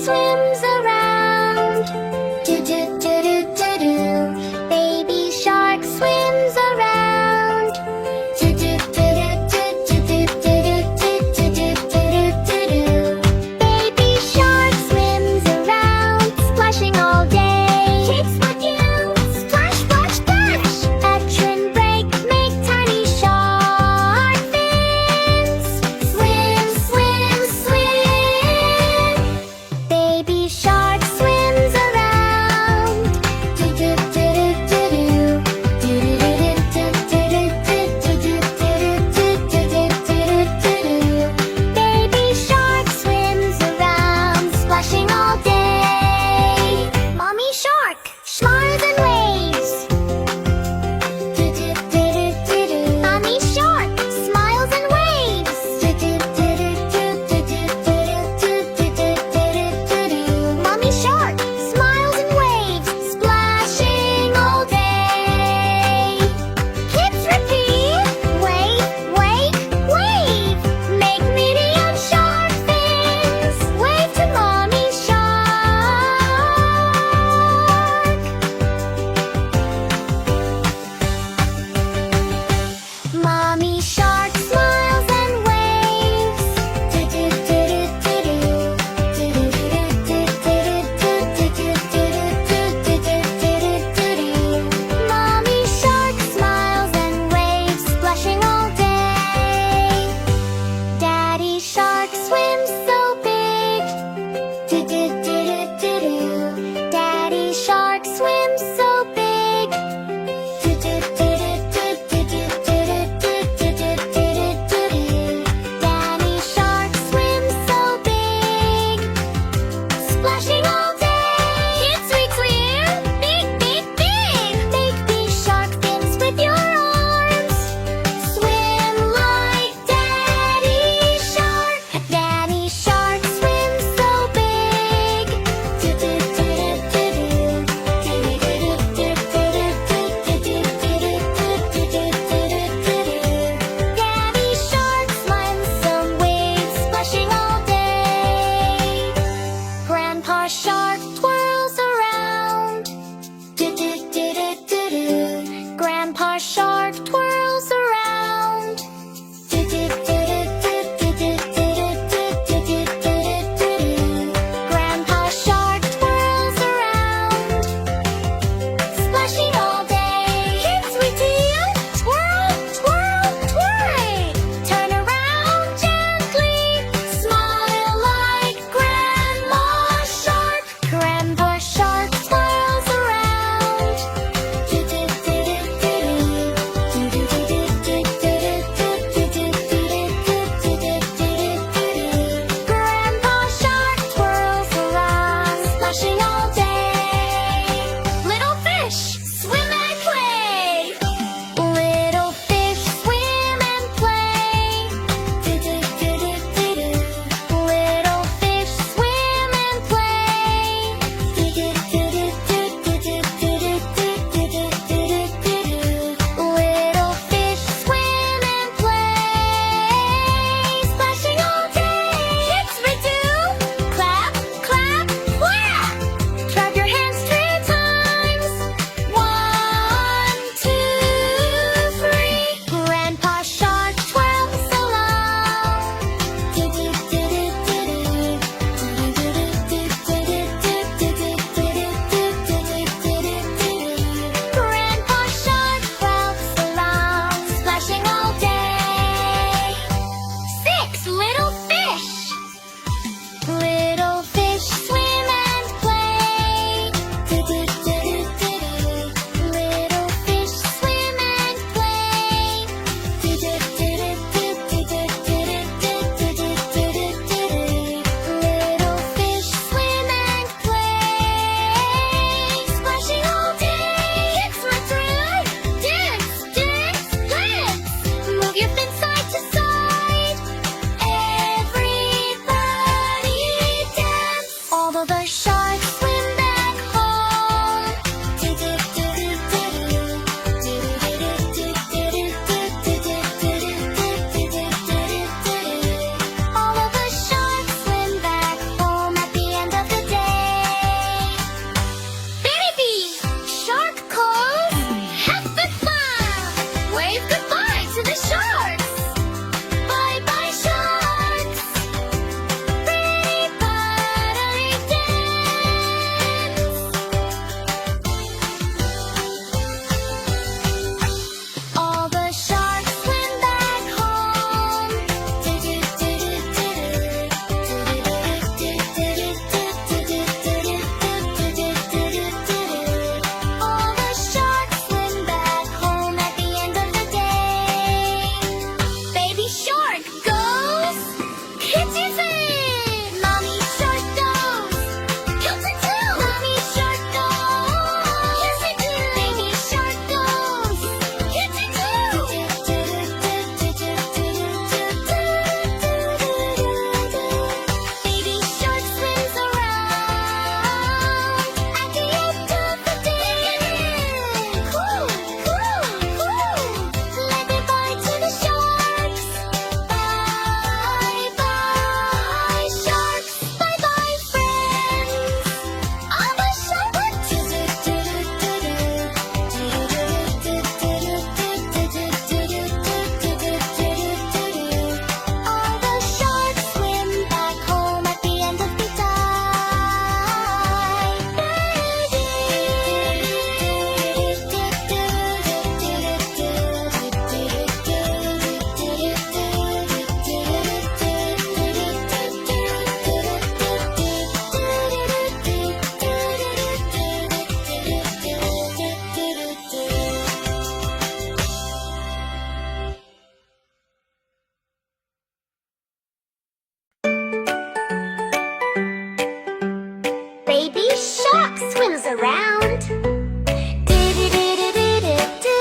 swims around. Do do do do do do. Baby shark swims around. Do do do do do do do do do do do do do do. Baby shark swims around, splashing all day. Keeps looking, splash, splash, splash. Etch and break, make tiny shark fins. Swim, swim, swim. Baby shark swims around. Do do do do do do. Do do do do do do do do do do do do. Baby shark swims around, splashing all day. Mommy shark smiles and waves. Do do do do do. Mommy shark smiles and waves. Do do do do do do do do do do do. Mommy shark smiles and waves, splashing all day. Kids repeat, wave, wave, wave. Make medium shark fins. Wave to mommy shark. Mommy shark smiles and waves. Do do do do do do. Do do do do do do do do do do. Mommy shark smiles and waves, splashing all day. Daddy shark swims so big. Do do do do do. Daddy shark swims so big. Do do do do do do do do do do do. Daddy shark swims so big, splashing all day. Kids we swim, big, big, big. Make these shark fins with your arms. Swim like Daddy shark. Daddy shark swims so big. Do do do do do. Do do do do do do do do. Daddy shark smiles some waves, splashing all day. Grandpa shark twirls around. Do do do do do do. Grandpa shark twirls around. Do do do do do do do do do do do. Grandpa shark twirls around, splashing all day. Kids we deal, twirl, twirl, twirl. Turn around gently, smile like Grandma shark. Grandpa shark twirls around. Do do do do do do. Do do do do do around. Do-do-do-do-do-do-do.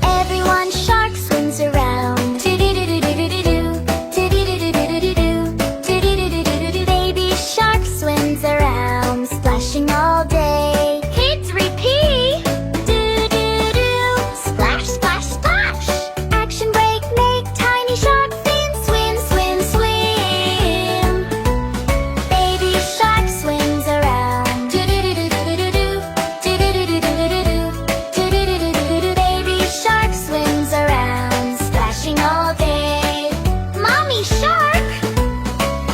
Everyone shark swims around. Do-do-do-do-do-do-do. Do-do-do-do-do-do-do. Do-do-do-do-do-do. Baby shark swims around, splashing all day. Kids repeat. Do-do-do. Splash, splash, splash. Action break, make tiny shark fins swim, swim, swim. Baby shark swims around. Do-do-do-do-do-do. Do-do-do-do-do-do. Do-do-do-do-do-do. Baby shark swims around, splashing all day. Mommy shark.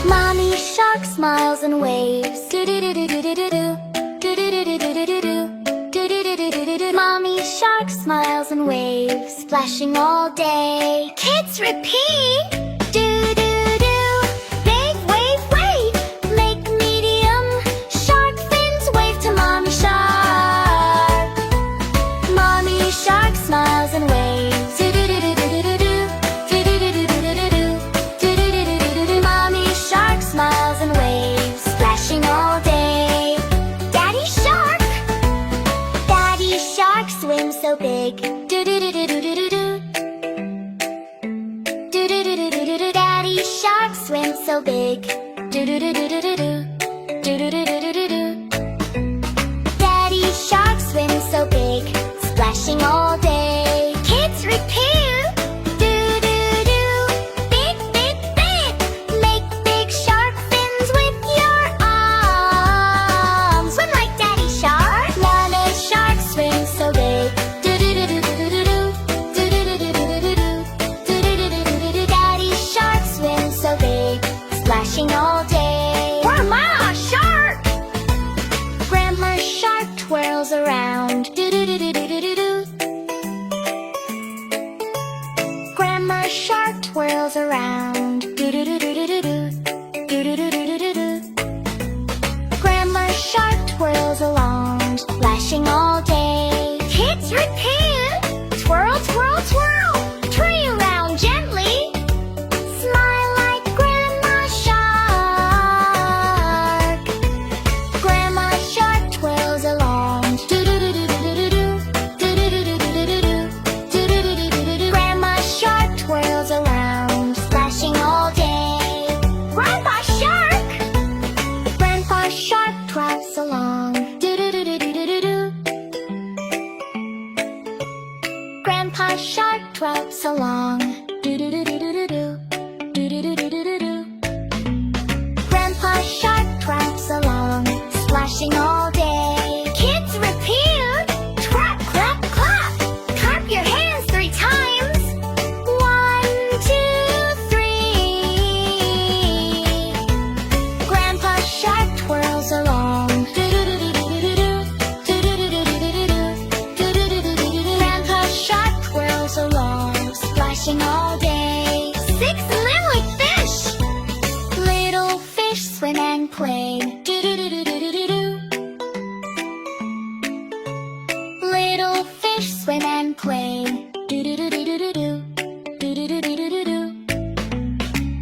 Mommy shark smiles and waves. Do-do-do-do-do-do-do. Do-do-do-do-do-do-do. Do-do-do-do-do-do. Mommy shark smiles and waves, splashing all day. Kids repeat. Do-do-do. Big wave, wave. Make medium shark fins wave to mommy shark. Mommy shark smiles and waves. Do-do-do-do-do-do-do. Do-do-do-do-do-do-do. Do-do-do-do-do-do. Mommy shark smiles and waves, splashing all day. Daddy shark. Daddy shark swims so big. Do-do-do-do-do-do-do. Do-do-do-do-do-do. Daddy shark swims so big. Do-do-do-do-do-do. Do-do-do-do-do-do. Daddy shark swims so big, splashing all day. Kids repeat. Do-do-do. Big, big, big. Make big shark fins with your arms. Swim like Daddy shark. Mama shark swims so big. Do-do-do-do-do-do-do. Do-do-do-do-do-do-do. Do-do-do-do-do-do. Daddy shark swims so big, splashing all day. Grandma shark. Grandma shark twirls around. Do-do-do-do-do-do-do. Grandma shark twirls around. Do-do-do-do-do-do. Do-do-do-do-do-do. Grandma shark twirls along, splashing all day. Kids repeat. Twirl, twirl, twirl. Turn around gently. Smile like Grandma shark. Grandma shark twirls along. Do-do-do-do-do-do-do. Do-do-do-do-do-do-do. Do-do-do-do-do-do. Grandma shark twirls around, splashing all day. Grandpa shark. Grandpa shark trots along. Do-do-do-do-do-do-do. Grandpa shark trots along. Do-do-do-do-do-do. Do-do-do-do-do-do. Grandpa shark trots along, splashing all day. Kids repeat. Trap, clap, clap. Clap your hands 3 times. 1, 2, 3. Grandpa shark twirls along. Do-do-do-do-do-do-do. Do-do-do-do-do-do-do. Do-do-do-do-do-do. Grandpa shark twirls along, splashing all day. 6 little fish. Little fish swim and play. Do-do-do-do-do-do-do. Little fish swim and play. Do-do-do-do-do-do. Do-do-do-do-do-do.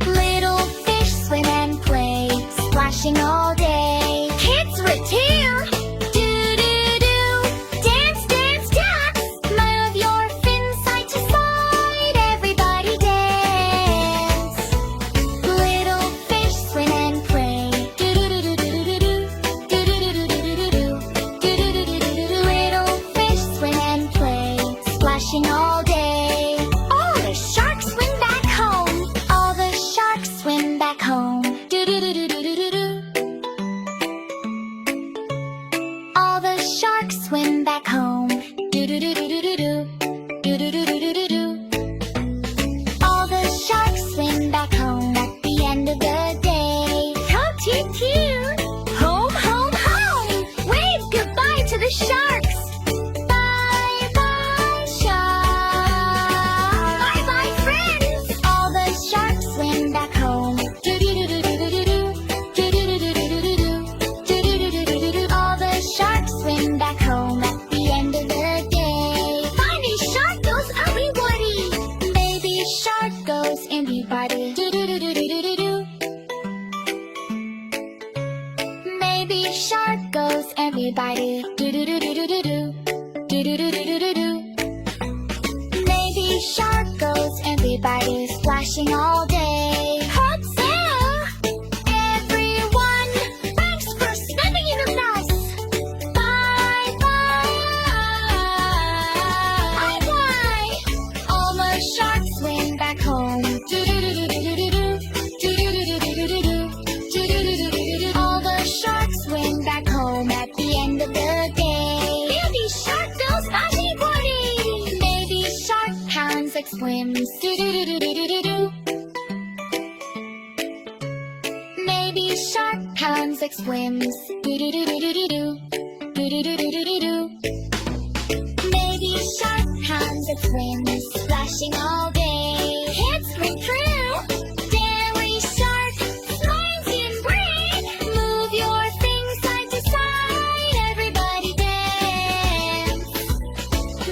Little fish swim and play, splashing all day. Kids repeat. Do-do-do. Dance, dance, dance. Move your fins side to side. Everybody dance. Little fish swim and play. Do-do-do-do-do-do-do. Do-do-do-do-do-do-do. Do-do-do-do-do-do. Little fish swim and play, splashing all day. All the sharks swim back home. All the sharks swim back home. Do-do-do-do-do-do-do. All the sharks swim back home. Do-do-do-do-do-do. Do-do-do-do-do-do. All the sharks swim back home at the end of the day. How cute! Home, home, home! Wave goodbye to the sharks! Bye, bye, sharks! Bye, bye, friends! All the sharks swim back home. Do-do-do-do-do-do-do. Do-do-do-do-do-do-do. Do-do-do-do-do-do. All the sharks swim back home at the end of the day. Funny shark goes everybody. Baby shark goes everybody. Do-do-do-do-do-do-do. everybody. Do do do do do do do. Do do do do do do do. Baby shark goes everybody splashing all day. What's there? Everyone, thanks for spending it with us. Bye bye. Bye bye. All the sharks swim back home. Do do do do do do do. Do do do do do do do. Do do do do do do. All the sharks swim back home at the end of the day. Baby shark goes splashing party. Baby shark pounds like swims. Do do do do do do do do. Baby shark pounds like swims. Do do do do do do do. Do do do do do do do. Baby shark pounds like swims, splashing all day. It's ring true. Dairy shark, smiles and breathe. Move your things side to side. Everybody dance.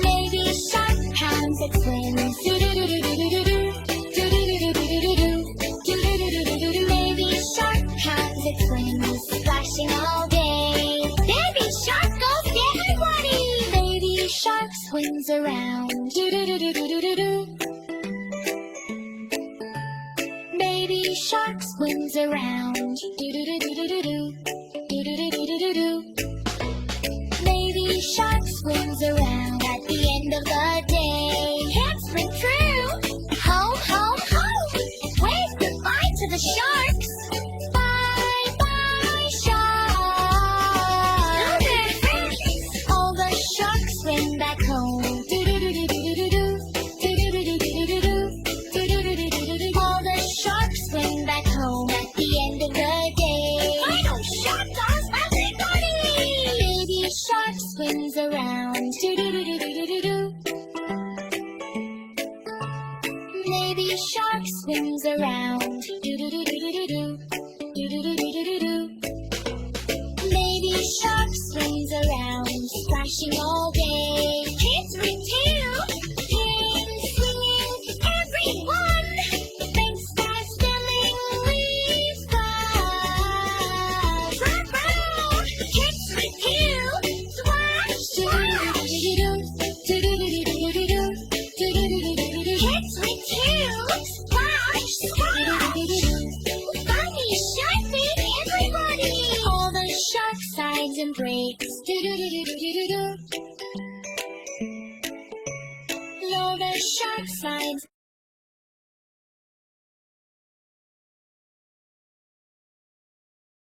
Baby shark pounds like swims. Do do do do do do do. Do do do do do do do. Do do do do do do. Baby shark pounds like swims, splashing all day. Baby shark goes get everybody. Baby shark swims around. Do do do do do do do do. Baby shark swims around. Do do do do do do do. Do do do do do do do. Baby shark swims around at the end of the day. It's ring true. Home, home, home. Wave goodbye to the sharks. Bye bye sharks. No, they're friends. All the sharks swim back home. Do do do do do do do do. Do do do do do do do. Do do do do do do do. All the sharks swim back home at the end of the day. Final shark goes everybody. Baby shark swims around. Do do do do do do do do. Baby shark swims around. Do do do do do do do. Do do do do do do do. Baby shark swims around, splashing all day. Kids ring too. Sing, singing, everyone. Thanks for spilling leaves. Row, row. Kids ring too. Splash, splash. Do-do-do-do-do-do-do. Do-do-do-do-do-do. Kids ring too. Splash, splash. Funny shark fin, everybody. All the shark sides and breaks. Do-do-do-do-do-do-do. All the shark sides.